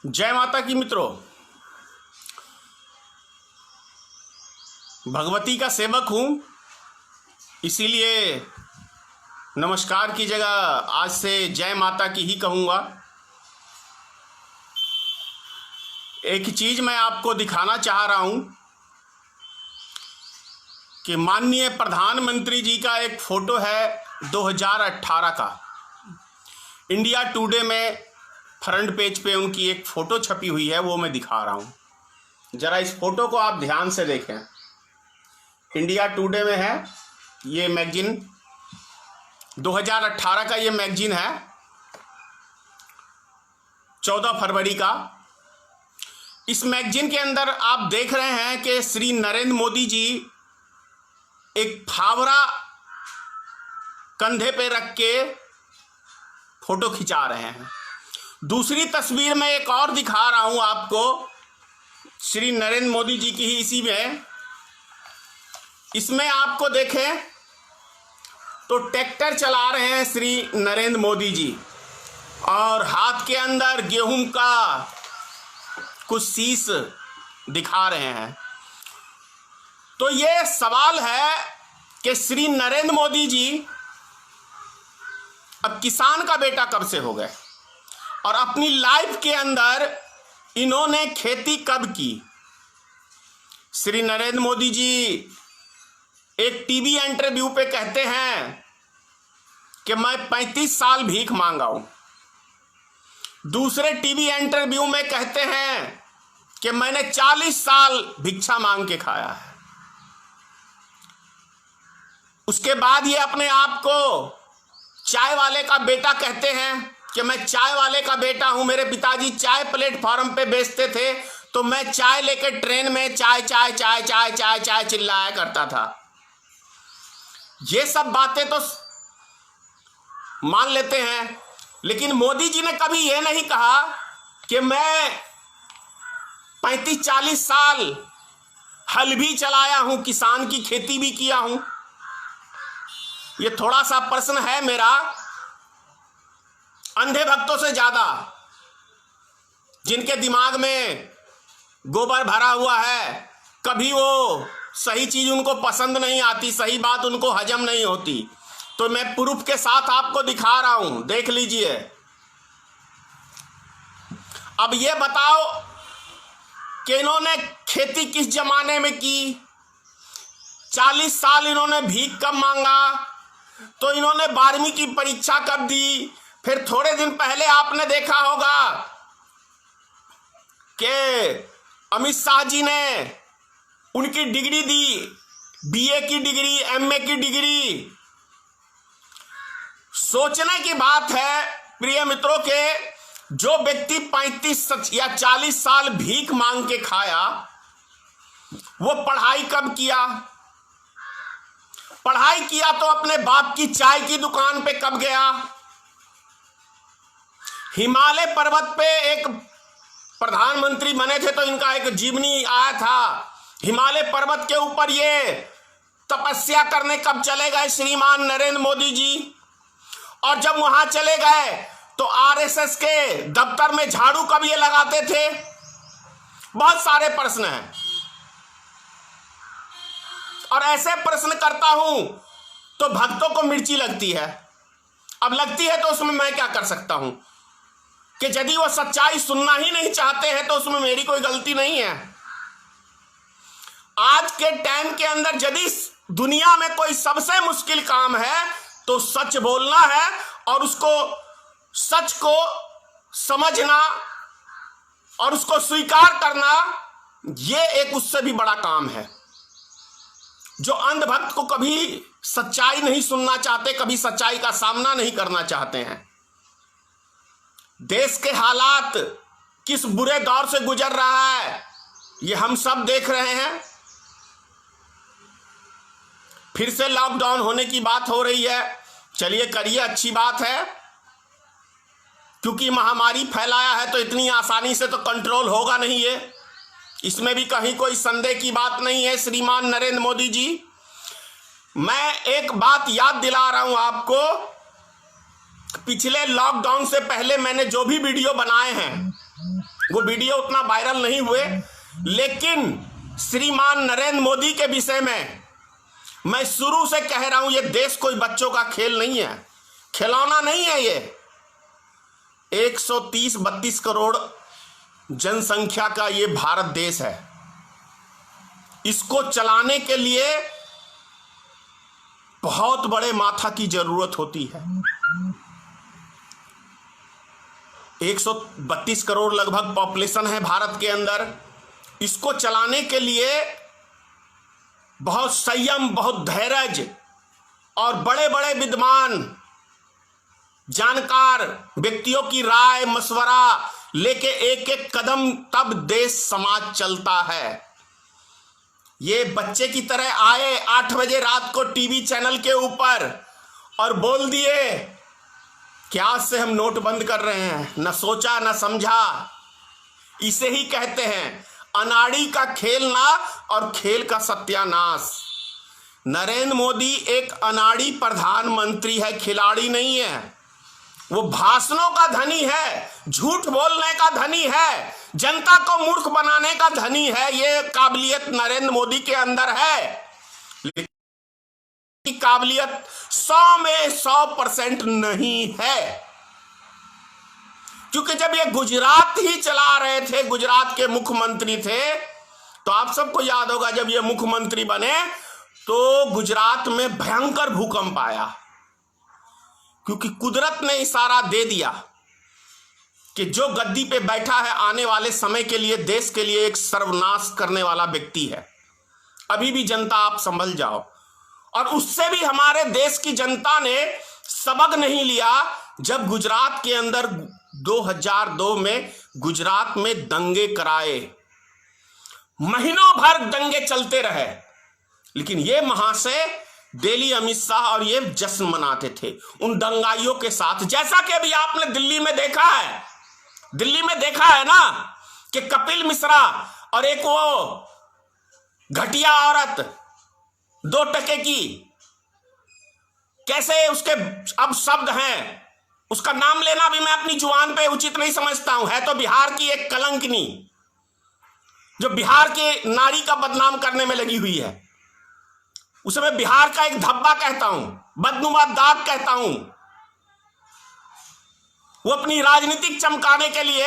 जय माता की मित्रों, भगवती का सेवक हूँ, इसीलिए नमस्कार की जगह आज से जय माता की ही कहूँगा। एक चीज़ मैं आपको दिखाना चाह रहा हूँ कि माननीय प्रधानमंत्री जी का एक फ़ोटो है 2018 का। इंडिया टुडे में फ्रंट पेज पे उनकी एक फ़ोटो छपी हुई है, वो मैं दिखा रहा हूँ। ज़रा इस फ़ोटो को आप ध्यान से देखें। इंडिया टुडे में है, ये मैगजीन 2018 का ये मैगजीन है, 14 फरवरी का। इस मैगजीन के अंदर आप देख रहे हैं कि श्री नरेंद्र मोदी जी एक फावड़ा कंधे पे रख के फोटो खिंचा रहे हैं। दूसरी तस्वीर में एक और दिखा रहा हूं आपको, श्री नरेंद्र मोदी जी की ही इसी में। इसमें आपको देखें तो ट्रैक्टर चला रहे हैं श्री नरेंद्र मोदी जी और हाथ के अंदर गेहूं का कुछ शीश दिखा रहे हैं। तो ये सवाल है कि श्री नरेंद्र मोदी जी अब किसान का बेटा कब से हो गए और अपनी लाइफ के अंदर इन्होंने खेती कब की। श्री नरेंद्र मोदी जी एक टीवी इंटरव्यू पे कहते हैं कि मैं 35 साल भीख मांगा हूं। दूसरे टीवी इंटरव्यू में कहते हैं कि मैंने 40 साल भिक्षा मांग के खाया है। उसके बाद ये अपने आप को चाय वाले का बेटा कहते हैं कि मैं चाय वाले का बेटा हूं। मेरे पिताजी चाय प्लेटफॉर्म पे बेचते थे तो मैं चाय लेकर ट्रेन में चाय चाय चाय चाय चाय चाय चिल्लाया करता था। ये सब बातें तो मान लेते हैं, लेकिन मोदी जी ने कभी ये नहीं कहा कि मैं 35-40 साल हल भी चलाया हूं, किसान की खेती भी किया हूं। ये थोड़ा सा प्रश्न है मेरा अंधे भक्तों से ज्यादा, जिनके दिमाग में गोबर भरा हुआ है। कभी वो सही चीज उनको पसंद नहीं आती, सही बात उनको हजम नहीं होती। तो मैं प्रूफ के साथ आपको दिखा रहा हूं, देख लीजिए। अब ये बताओ कि इन्होंने खेती किस जमाने में की, 40 साल इन्होंने भीख कब मांगा, तो इन्होंने 12वीं की परीक्षा कब दी। फिर थोड़े दिन पहले आपने देखा होगा कि अमित शाह जी ने उनकी डिग्री दी, बीए की डिग्री, एमए की डिग्री। सोचने की बात है प्रिय मित्रों के जो व्यक्ति 35 या 40 साल भीख मांग के खाया, वो पढ़ाई कब किया। पढ़ाई किया तो अपने बाप की चाय की दुकान पे कब गया। हिमालय पर्वत पे एक प्रधानमंत्री बने थे तो इनका एक जीवनी आया था। हिमालय पर्वत के ऊपर ये तपस्या करने कब चले गए श्रीमान नरेंद्र मोदी जी, और जब वहां चले गए तो आरएसएस के दफ्तर में झाड़ू कब ये लगाते थे। बहुत सारे प्रश्न हैं और ऐसे प्रश्न करता हूं तो भक्तों को मिर्ची लगती है। अब लगती है तो उसमें मैं क्या कर सकता हूं कि यदि वो सच्चाई सुनना ही नहीं चाहते हैं तो उसमें मेरी कोई गलती नहीं है। आज के टाइम के अंदर यदि दुनिया में कोई सबसे मुश्किल काम है तो सच बोलना है और उसको सच को समझना और उसको स्वीकार करना, ये एक उससे भी बड़ा काम है। जो अंधभक्त को कभी सच्चाई नहीं सुनना चाहते, कभी सच्चाई का सामना नहीं करना चाहते हैं। देश के हालात किस बुरे दौर से गुजर रहा है ये हम सब देख रहे हैं। फिर से लॉकडाउन होने की बात हो रही है, चलिए करिए, अच्छी बात है, क्योंकि महामारी फैलाया है तो इतनी आसानी से तो कंट्रोल होगा नहीं ये, इसमें भी कहीं कोई संदेह की बात नहीं है। श्रीमान नरेंद्र मोदी जी, मैं एक बात याद दिला रहा हूं आपको, पिछले लॉकडाउन से पहले मैंने जो भी वीडियो बनाए हैं वो वीडियो उतना वायरल नहीं हुए। लेकिन श्रीमान नरेंद्र मोदी के विषय में मैं शुरू से कह रहा हूं, ये देश कोई बच्चों का खेल नहीं है, खिलौना नहीं है। ये 130-32 करोड़ जनसंख्या का ये भारत देश है। इसको चलाने के लिए बहुत बड़े माथा की जरूरत होती है। 132 करोड़ लगभग पॉपुलेशन है भारत के अंदर। इसको चलाने के लिए बहुत संयम, बहुत धैर्य और बड़े बड़े विद्वान जानकार व्यक्तियों की राय मशवरा लेके एक एक कदम तब देश समाज चलता है। ये बच्चे की तरह आए 8 बजे रात को टीवी चैनल के ऊपर और बोल दिए कि आज से हम नोट बंद कर रहे हैं, न सोचा न समझा। इसे ही कहते हैं अनाड़ी का खेलना और खेल का सत्यानाश। नरेंद्र मोदी एक अनाड़ी प्रधानमंत्री है, खिलाड़ी नहीं है। वो भाषणों का धनी है, झूठ बोलने का धनी है, जनता को मूर्ख बनाने का धनी है। ये काबिलियत नरेंद्र मोदी के अंदर है। लेकिन काबिलियत 100 में 100% नहीं है। क्योंकि जब ये गुजरात ही चला रहे थे, गुजरात के मुख्यमंत्री थे, तो आप सबको याद होगा जब ये मुख्यमंत्री बने तो गुजरात में भयंकर भूकंप आया। क्योंकि कुदरत ने इशारा दे दिया कि जो गद्दी पे बैठा है आने वाले समय के लिए देश के लिए एक सर्वनाश करने वाला व्यक्ति है। अभी भी जनता आप संभल जाओ। और उससे भी हमारे देश की जनता ने सबक नहीं लिया। जब गुजरात के अंदर 2002 में गुजरात में दंगे कराए, महीनों भर दंगे चलते रहे, लेकिन ये महाशय दिल्ली अमित शाह और ये जश्न मनाते थे उन दंगाइयों के साथ। जैसा कि अभी आपने दिल्ली में देखा है ना कि कपिल मिश्रा और एक वो घटिया औरत 2 टके की, कैसे उसके अब शब्द हैं, उसका नाम लेना भी मैं अपनी जुबान पे उचित नहीं समझता हूं। है तो बिहार की एक कलंकनी जो बिहार के नारी का बदनाम करने में लगी हुई है। उसे मैं बिहार का एक धब्बा कहता हूं, बदनुमा दाग कहता हूं। वो अपनी राजनीतिक चमकाने के लिए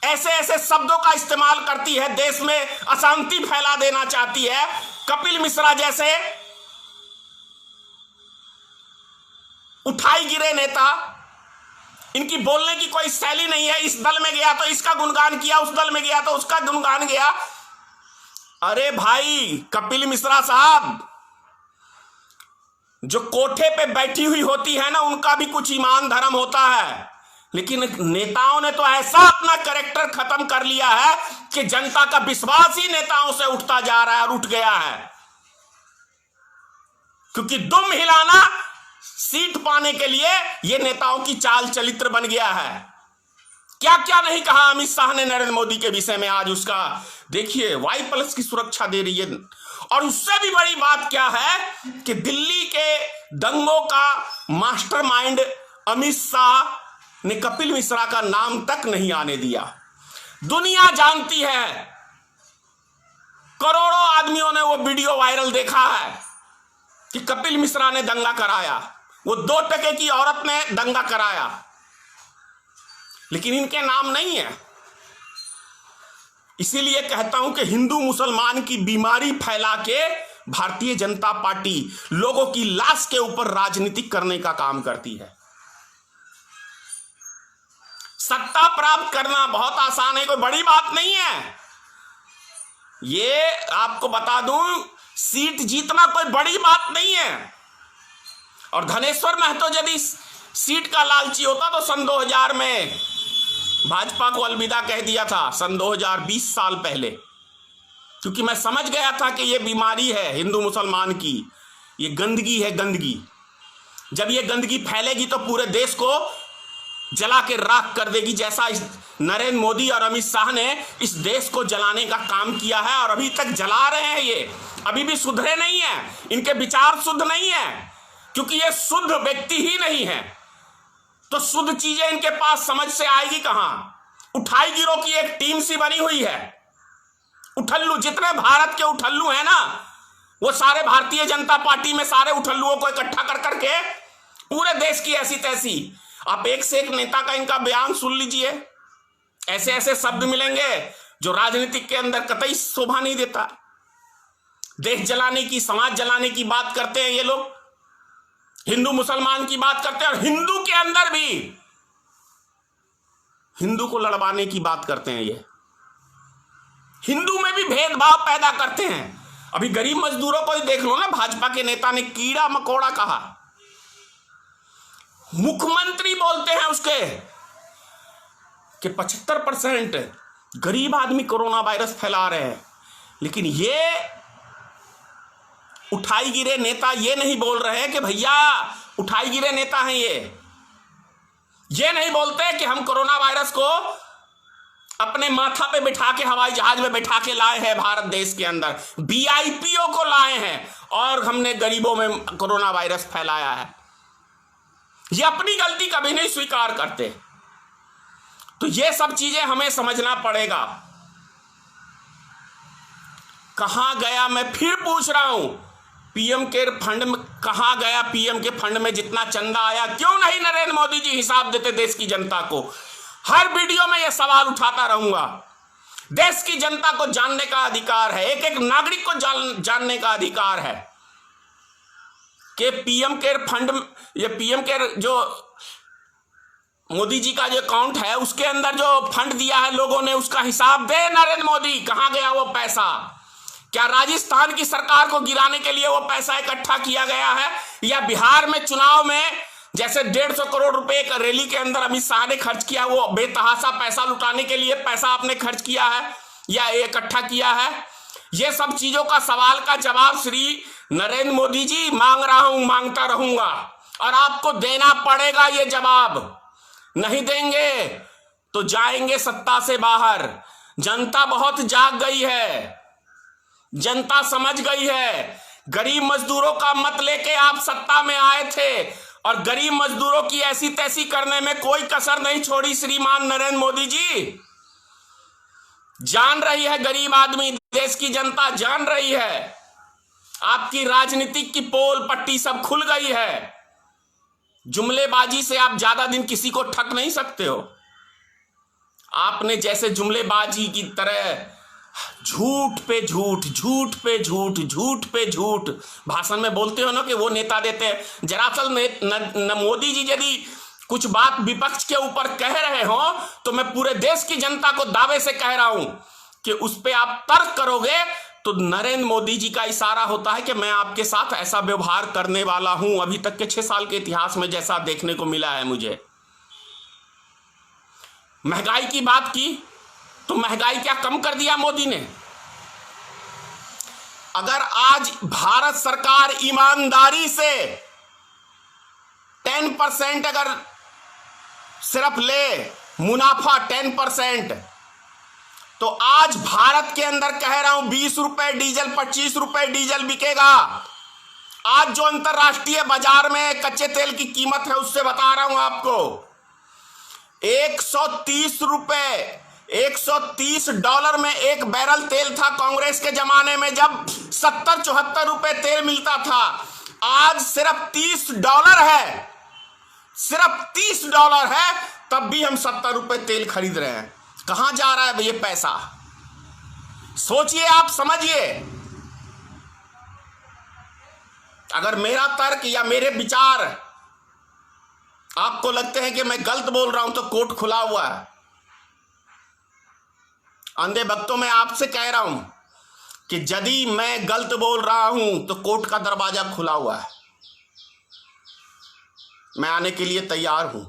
ऐसे ऐसे शब्दों का इस्तेमाल करती है, देश में अशांति फैला देना चाहती है। कपिल मिश्रा जैसे उठाई गिरे नेता, इनकी बोलने की कोई शैली नहीं है। इस दल में गया तो इसका गुणगान किया, उस दल में गया तो उसका गुणगान किया। अरे भाई कपिल मिश्रा साहब, जो कोठे पे बैठी हुई होती है ना, उनका भी कुछ ईमान धर्म होता है। लेकिन नेताओं ने तो ऐसा अपना कैरेक्टर खत्म कर लिया है कि जनता का विश्वास ही नेताओं से उठता जा रहा है और उठ गया है। क्योंकि दुम हिलाना सीट पाने के लिए यह नेताओं की चाल चरित्र बन गया है। क्या क्या नहीं कहा अमित शाह ने नरेंद्र मोदी के विषय में। आज उसका देखिए Y+ की सुरक्षा दे रही है। और उससे भी बड़ी बात क्या है कि दिल्ली के दंगों का मास्टरमाइंड अमित शाह ने कपिल मिश्रा का नाम तक नहीं आने दिया। दुनिया जानती है, करोड़ों आदमियों ने वो वीडियो वायरल देखा है कि कपिल मिश्रा ने दंगा कराया, वो 2 टके की औरत ने दंगा कराया, लेकिन इनके नाम नहीं है। इसीलिए कहता हूं कि हिंदू मुसलमान की बीमारी फैला के भारतीय जनता पार्टी लोगों की लाश के ऊपर राजनीति करने का काम करती है। सत्ता प्राप्त करना बहुत आसान है, कोई बड़ी बात नहीं है। ये आपको बता दूं, सीट जीतना कोई बड़ी बात नहीं है। और धनेश्वर महतो यदि सीट का लालची होता तो सन 2000 में भाजपा को अलविदा कह दिया था, सन 2020 साल पहले। क्योंकि मैं समझ गया था कि ये बीमारी है हिंदू मुसलमान की, ये गंदगी है, गंदगी। जब ये गंदगी फैलेगी तो पूरे देश को जला के राख कर देगी, जैसा इस नरेंद्र मोदी और अमित शाह ने इस देश को जलाने का काम किया है और अभी तक जला रहे हैं। ये अभी भी सुधरे नहीं है, इनके विचार शुद्ध नहीं है, क्योंकि ये शुद्ध व्यक्ति ही नहीं है। तो शुद्ध चीजें इनके पास समझ से आएगी कहां? उठाई गिरोह की एक टीम सी बनी हुई है। उठल्लू, जितने भारत के उठल्लू हैं ना, वो सारे भारतीय जनता पार्टी में सारे उठल्लुओं को इकट्ठा कर करके पूरे देश की ऐसी तैसी, आप एक से एक नेता का इनका बयान सुन लीजिए, ऐसे ऐसे शब्द मिलेंगे जो राजनीतिक के अंदर कतई शोभा नहीं देता। देश जलाने की, समाज जलाने की बात करते हैं ये लोग, हिंदू मुसलमान की बात करते हैं, और हिंदू के अंदर भी हिंदू को लड़वाने की बात करते हैं। ये हिंदू में भी भेदभाव पैदा करते हैं। अभी गरीब मजदूरों को ही देख लो ना, भाजपा के नेता ने कीड़ा मकोड़ा कहा, मुख्यमंत्री बोलते हैं उसके कि 75% गरीब आदमी कोरोना वायरस फैला रहे हैं। लेकिन ये उठाई गिरे नेता ये नहीं बोल रहे हैं कि भैया उठाई गिरे नेता हैं ये नहीं बोलते कि हम कोरोना वायरस को अपने माथा पे बिठा के हवाई जहाज में बिठा के लाए हैं, भारत देश के अंदर वीआईपीओ को लाए हैं और हमने गरीबों में कोरोना वायरस फैलाया है। ये अपनी गलती कभी नहीं स्वीकार करते। तो ये सब चीजें हमें समझना पड़ेगा। कहां गया, मैं फिर पूछ रहा हूं, पीएम के फंड में कहां गया? पीएम के फंड में जितना चंदा आया, क्यों नहीं नरेंद्र मोदी जी हिसाब देते देश की जनता को? हर वीडियो में यह सवाल उठाता रहूंगा। देश की जनता को जानने का अधिकार है, एक एक नागरिक को जानने का अधिकार है कि पीएम केयर फंड, ये पीएम केयर जो मोदी जी का जो अकाउंट है उसके अंदर जो फंड दिया है लोगों ने, उसका हिसाब दे नरेंद्र मोदी। कहां गया वो पैसा? क्या राजस्थान की सरकार को गिराने के लिए वो पैसा इकट्ठा किया गया है, या बिहार में चुनाव में जैसे 150 करोड़ रुपए का रैली के अंदर अमित शाह ने खर्च किया, वो बेतहाशा पैसा लुटाने के लिए पैसा आपने खर्च किया है या इकट्ठा किया है? ये सब चीजों का सवाल का जवाब श्री नरेंद्र मोदी जी मांग रहा हूं, मांगता रहूंगा, और आपको देना पड़ेगा ये जवाब। नहीं देंगे तो जाएंगे सत्ता से बाहर। जनता बहुत जाग गई है, जनता समझ गई है। गरीब मजदूरों का मत लेके आप सत्ता में आए थे और गरीब मजदूरों की ऐसी तैसी करने में कोई कसर नहीं छोड़ी श्रीमान नरेंद्र मोदी जी। जान रही है गरीब आदमी, देश की जनता जान रही है। आपकी राजनीतिक की पोल पट्टी सब खुल गई है। जुमलेबाजी से आप ज्यादा दिन किसी को ठग नहीं सकते हो। आपने जैसे जुमलेबाजी की तरह झूठ पे झूठ, झूठ पे झूठ, झूठ पे झूठ भाषण में बोलते हो ना कि वो नेता देते हैं। दरअसल मोदी जी यदि कुछ बात विपक्ष के ऊपर कह रहे हो तो मैं पूरे देश की जनता को दावे से कह रहा हूं कि उस पे आप तर्क करोगे तो नरेंद्र मोदी जी का इशारा होता है कि मैं आपके साथ ऐसा व्यवहार करने वाला हूं। अभी तक के 6 साल के इतिहास में जैसा देखने को मिला है मुझे। महंगाई की बात की तो महंगाई क्या कम कर दिया मोदी ने? अगर आज भारत सरकार ईमानदारी से 10% अगर सिर्फ ले मुनाफा 10%, तो आज भारत के अंदर कह रहा हूं 20 रुपए डीजल, 25 रुपए डीजल बिकेगा। आज जो अंतरराष्ट्रीय बाजार में कच्चे तेल की कीमत है उससे बता रहा हूं आपको, 130 रुपए, $130 में एक बैरल तेल था कांग्रेस के जमाने में, जब 70-74 रुपए तेल मिलता था। आज सिर्फ $30 है, सिर्फ $30 है, तब भी हम 70 रुपए तेल खरीद रहे हैं। कहां जा रहा है ये पैसा? सोचिए, आप समझिए। अगर मेरा तर्क या मेरे विचार आपको लगते हैं कि मैं गलत बोल रहा हूं तो कोर्ट खुला हुआ है। अंधे भक्तों, मैं आपसे कह रहा हूं कि यदि मैं गलत बोल रहा हूं तो कोर्ट का दरवाजा खुला हुआ है। मैं आने के लिए तैयार हूं।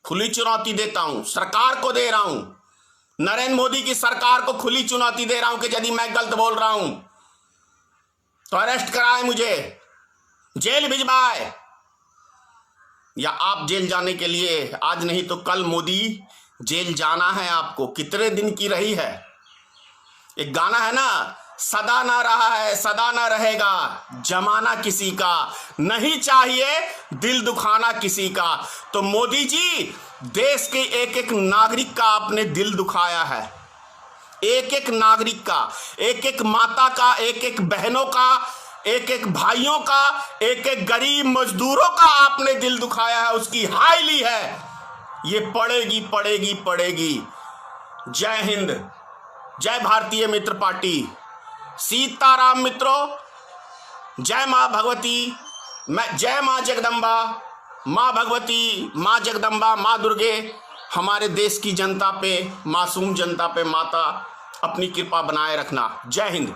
खुली चुनौती देता हूं, सरकार को दे रहा हूं, नरेंद्र मोदी की सरकार को खुली चुनौती दे रहा हूं कि यदि मैं गलत बोल रहा हूं तो अरेस्ट कराए, मुझे जेल भिजवाए, या आप जेल जाने के लिए आज नहीं तो कल मोदी जेल जाना है आपको। कितने दिन की रही है? एक गाना है ना, सदा ना रहा है, सदा ना रहेगा जमाना किसी का, नहीं चाहिए दिल दुखाना किसी का। तो मोदी जी, देश के एक एक नागरिक का आपने दिल दुखाया है, एक एक नागरिक का, एक एक माता का, एक एक बहनों का, एक एक भाइयों का, एक एक गरीब मजदूरों का आपने दिल दुखाया है, उसकी हाय ली है। ये पड़ेगी पड़ेगी पड़ेगी। जय हिंद, जय भारतीय मित्र पार्टी, सीताराम मित्रों, जय माँ भगवती, मैं जय माँ जगदम्बा, माँ भगवती, माँ जगदम्बा, माँ दुर्गे हमारे देश की जनता पे, मासूम जनता पे माता अपनी कृपा बनाए रखना। जय हिंद।